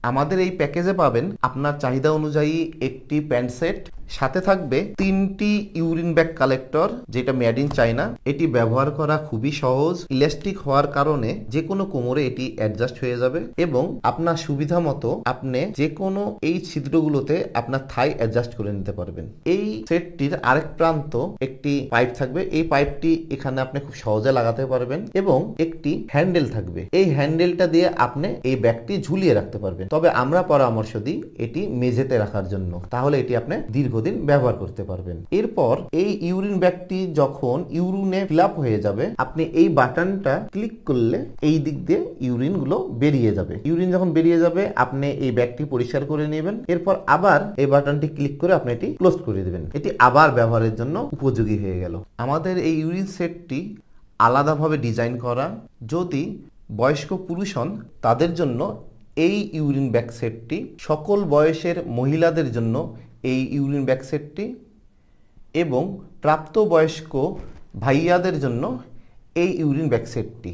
আমাদের এই প্যাকেজে পাবেন আপনার চাহিদা অনুযায়ী একটি প্যান্ট সেট, সাথে থাকবে 3টি ইউরিন ব্যাগ কালেক্টর, যেটা মেড ইন চায়না। এটি ব্যবহার করা খুবই সহজ, ইলাস্টিক হওয়ার কারণে যে কোনো কোমরে এটি অ্যাডজাস্ট হয়ে যাবে এবং আপনার সুবিধা মতো আপনি যে কোনো এই ছিদ্রগুলোতে আপনার থাই অ্যাডজাস্ট করে নিতে পারবেন। এই সেটটির আরেক প্রান্ত একটি পাইপ থাকবে, এই পাইপটি এখানে আপনি খুব সহজে লাগাতে পারবেন এবং একটি হ্যান্ডেল থাকবে। এই হ্যান্ডেলটা দিয়ে আপনি এই ব্যাগটি ঝুলিয়ে রাখতে পারবেন। তবে আমরা পরামর্শ দিই এটি মেঝেতে রাখার জন্য, তাহলে এটি আপনি দীর্ঘদিন ব্যবহার করতে পারবেন। এরপর এই ইউরিন ব্যাগটি যখন ইউরিনে ফিল আপ হয়ে যাবে, আপনি এই বাটনটা ক্লিক করলে এই দিক দিয়ে ইউরিন গুলো বেরিয়ে যাবে। ইউরিন যখন বেরিয়ে যাবে আপনি এই ব্যাগটি পরিষ্কার করে নেবেন। এরপর আবার এই বাটনটি ক্লিক করে আপনি এটি ক্লোজ করে দেবেন। এটি আবার ব্যবহারের জন্য উপযোগী হয়ে গেল। আমাদের এই ইউরিন সেটটি আলাদাভাবে ডিজাইন করা। যদি বয়স্ক পুরুষ হন তাদের জন্য এই ইউরিন ব্যাগ সেটটি, সকল বয়সের মহিলাদের জন্য এই ইউরিন ব্যাগ সেটটি এবং প্রাপ্তবয়স্ক ভাইয়াদের জন্য এই ইউরিন ব্যাগ সেটটি।